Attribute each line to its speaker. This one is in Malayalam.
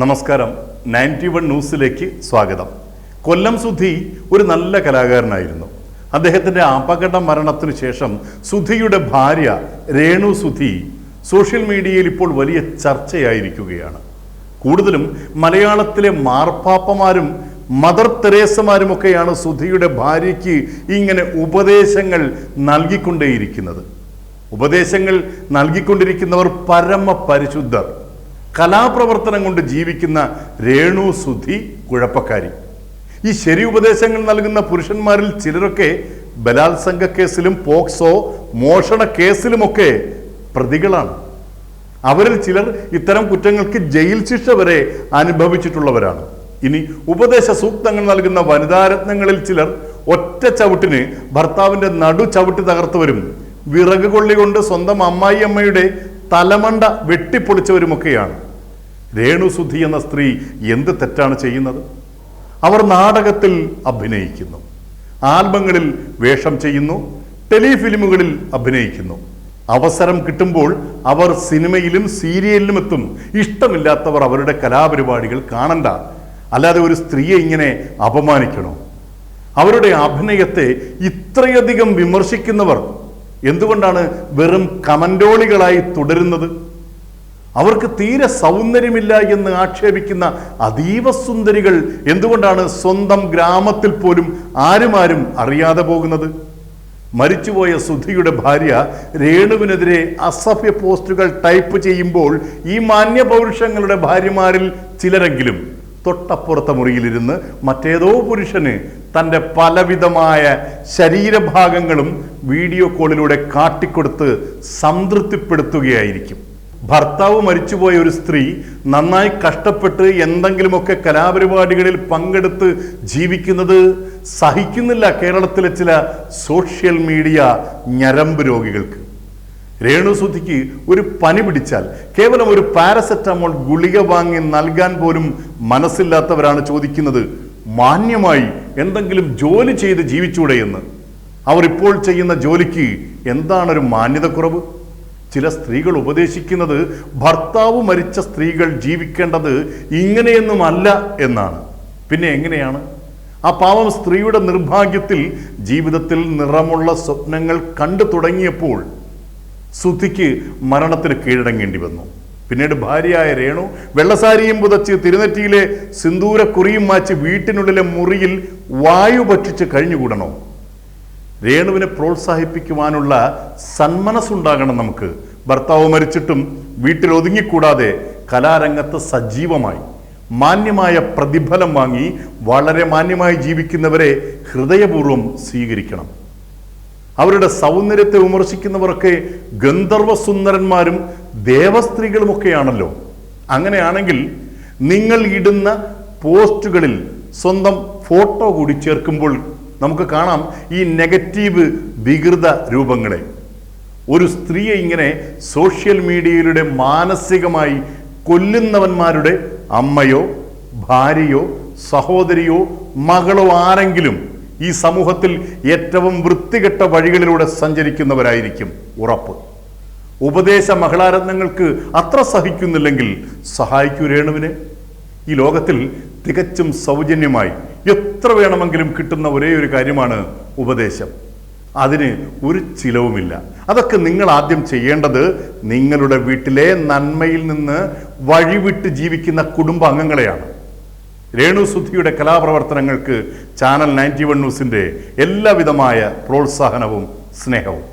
Speaker 1: നമസ്കാരം. 91 ന്യൂസിലേക്ക് സ്വാഗതം. കൊല്ലം സുധി ഒരു നല്ല കലാകാരനായിരുന്നു. അദ്ദേഹത്തിൻ്റെ അപകട മരണത്തിനു ശേഷം സുധിയുടെ ഭാര്യ രേണു സുധി സോഷ്യൽ മീഡിയയിൽ ഇപ്പോൾ വലിയ ചർച്ചയായിരിക്കുകയാണ്. കൂടുതലും മലയാളത്തിലെ മാർപ്പാപ്പമാരും മദർ തെരേസമാരുമൊക്കെയാണ് സുധിയുടെ ഭാര്യയ്ക്ക് ഇങ്ങനെ ഉപദേശങ്ങൾ നൽകിക്കൊണ്ടേയിരിക്കുന്നത്. ഉപദേശങ്ങൾ നൽകിക്കൊണ്ടിരിക്കുന്നവർ പരമ പരിശുദ്ധർ. കലാപ്രവർത്തനം കൊണ്ട് ജീവിക്കുന്ന രേണു സുധി കുഴപ്പക്കാരി. ഈ ശരി ഉപദേശങ്ങൾ നൽകുന്ന പുരുഷന്മാരിൽ ചിലരൊക്കെ ബലാത്സംഗ കേസിലും പോക്സോ മോഷണ കേസിലുമൊക്കെ പ്രതികളാണ്. അവരിൽ ചിലർ ഇത്തരം കുറ്റങ്ങൾക്ക് ജയിൽ ശിക്ഷ വരെ അനുഭവിച്ചിട്ടുള്ളവരാണ്. ഇനി ഉപദേശ സൂക്തങ്ങൾ നൽകുന്ന വനിതാരത്നങ്ങളിൽ ചിലർ ഒറ്റ ചവിട്ടിന് ഭർത്താവിൻ്റെ നടു ചവിട്ടി തകർത്തവരും വിറക് കൊള്ളി കൊണ്ട് സ്വന്തം അമ്മായിയമ്മയുടെ തലമണ്ട വെട്ടിപ്പൊളിച്ചവരുമൊക്കെയാണ്. രേണു സുധി എന്ന സ്ത്രീ എന്ത് തെറ്റാണ് ചെയ്യുന്നത്? അവർ നാടകത്തിൽ അഭിനയിക്കുന്നു, ആൽബങ്ങളിൽ വേഷം ചെയ്യുന്നു, ടെലിഫിലിമുകളിൽ അഭിനയിക്കുന്നു. അവസരം കിട്ടുമ്പോൾ അവർ സിനിമയിലും സീരിയലിലും എത്തും. ഇഷ്ടമില്ലാത്തവർ അവരുടെ കലാപരിപാടികൾ കാണണ്ട. അല്ലാതെ ഒരു സ്ത്രീയെ ഇങ്ങനെ അപമാനിക്കണോ? അവരുടെ അഭിനയത്തെ ഇത്രയധികം വിമർശിക്കുന്നവർ എന്തുകൊണ്ടാണ് വെറും കമന്റോളികളായി തുടരുന്നത്? അവർക്ക് തീരെ സൗന്ദര്യമില്ല എന്ന് ആക്ഷേപിക്കുന്ന അതീവ സുന്ദരികൾ എന്തുകൊണ്ടാണ് സ്വന്തം ഗ്രാമത്തിൽ പോലും ആരും അറിയാതെ പോകുന്നത്? മരിച്ചുപോയ സുധിയുടെ ഭാര്യ രേണുവിനെതിരെ അസഭ്യ പോസ്റ്റുകൾ ടൈപ്പ് ചെയ്യുമ്പോൾ ഈ മാന്യപൗരുഷങ്ങളുടെ ഭാര്യമാരിൽ ചിലരെങ്കിലും തൊട്ടപ്പുറത്തെ മുറിയിലിരുന്ന് മറ്റേതോ പുരുഷന് തൻ്റെ പലവിധമായ ശരീരഭാഗങ്ങളും വീഡിയോ കോളിലൂടെ കാട്ടിക്കൊടുത്ത് സംതൃപ്തിപ്പെടുത്തുകയായിരിക്കും. ഭർത്താവ് മരിച്ചുപോയ ഒരു സ്ത്രീ നന്നായി കഷ്ടപ്പെട്ട് എന്തെങ്കിലുമൊക്കെ കലാപരിപാടികളിൽ പങ്കെടുത്ത് ജീവിക്കുന്നത് സഹിക്കുന്നില്ല കേരളത്തിലെ ചില സോഷ്യൽ മീഡിയ ഞരമ്പ് രോഗികൾക്ക്. രേണു സുധിക്ക് ഒരു പനി പിടിച്ചാൽ കേവലം ഒരു പാരസെറ്റമോൾ ഗുളിക വാങ്ങി നൽകാൻ പോലും മനസ്സില്ലാത്തവരാണ് ചോദിക്കുന്നത്, മാന്യമായി എന്തെങ്കിലും ജോലി ചെയ്ത് ജീവിച്ചൂടെ എന്ന്. അവർ ഇപ്പോൾ ചെയ്യുന്ന ജോലിക്ക് എന്താണൊരു മാന്യതക്കുറവ്? ചില സ്ത്രീകൾ ഉപദേശിക്കുന്നത് ഭർത്താവ് മരിച്ച സ്ത്രീകൾ ജീവിക്കേണ്ടത് ഇങ്ങനെയൊന്നുമല്ല എന്നാണ്. പിന്നെ എങ്ങനെയാണ്? ആ പാവം സ്ത്രീയുടെ നിർഭാഗ്യത്തിൽ ജീവിതത്തിൽ നിറമുള്ള സ്വപ്നങ്ങൾ കണ്ടു തുടങ്ങിയപ്പോൾ സുധിക്ക് മരണത്തിന് കീഴടങ്ങേണ്ടി വന്നു. പിന്നീട് ഭാര്യയായ രേണു വെള്ളസാരിയും പുതച്ച് തിരുനെറ്റിയിലെ സിന്ദൂര കുറിയും മാച്ച് വീട്ടിനുള്ളിലെ മുറിയിൽ വായു ഭക്ഷിച്ച് കഴിഞ്ഞുകൂടണോ? രേണുവിനെ പ്രോത്സാഹിപ്പിക്കുവാനുള്ള സന്മനസ്സുണ്ടാകണം നമുക്ക്. ഭർത്താവ് മരിച്ചിട്ടും വീട്ടിൽ ഒതുങ്ങിക്കൂടാതെ കലാരംഗത്ത് സജീവമായി മാന്യമായ പ്രതിഫലം വാങ്ങി വളരെ മാന്യമായി ജീവിക്കുന്നവരെ ഹൃദയപൂർവ്വം സ്വീകരിക്കണം. അവരുടെ സൗന്ദര്യത്തെ വിമർശിക്കുന്നവരൊക്കെ ഗന്ധർവ സുന്ദരന്മാരും ദേവസ്ത്രീകളുമൊക്കെയാണല്ലോ. അങ്ങനെയാണെങ്കിൽ നിങ്ങൾ ഇടുന്ന പോസ്റ്റുകളിൽ സ്വന്തം ഫോട്ടോ കൂടി ചേർക്കുമ്പോൾ നമുക്ക് കാണാം ഈ നെഗറ്റീവ് വികൃത രൂപങ്ങളെ. ഒരു സ്ത്രീയെ ഇങ്ങനെ സോഷ്യൽ മീഡിയയിലൂടെ മാനസികമായി കൊല്ലുന്നവന്മാരുടെ അമ്മയോ ഭാര്യയോ സഹോദരിയോ മകളോ ആരെങ്കിലും ഈ സമൂഹത്തിൽ ഏറ്റവും വൃത്തികെട്ട വഴികളിലൂടെ സഞ്ചരിക്കുന്നവരായിരിക്കും ഉറപ്പ്. ഉപദേശ മഹിളാരത്നങ്ങൾക്ക് അത്ര സഹിക്കുന്നില്ലെങ്കിൽ സഹായിക്കൂ രേണുവിനെ. ഈ ലോകത്തിൽ തികച്ചും സൗജന്യമായി എത്ര വേണമെങ്കിലും കിട്ടുന്ന ഒരേ ഒരു കാര്യമാണ് ഉപദേശം. അതിന് ഒരു ചിലവുമില്ല. അതൊക്കെ നിങ്ങൾ ആദ്യം ചെയ്യേണ്ടത് നിങ്ങളുടെ വീട്ടിലെ നന്മയിൽ നിന്ന് വഴിവിട്ട് ജീവിക്കുന്ന കുടുംബാംഗങ്ങളെയാണ്. രേണു സുധിയുടെ കലാപ്രവർത്തനങ്ങൾക്ക് ചാനൽ 91 ന്യൂസിൻ്റെ എല്ലാവിധമായ പ്രോത്സാഹനവും സ്നേഹവും.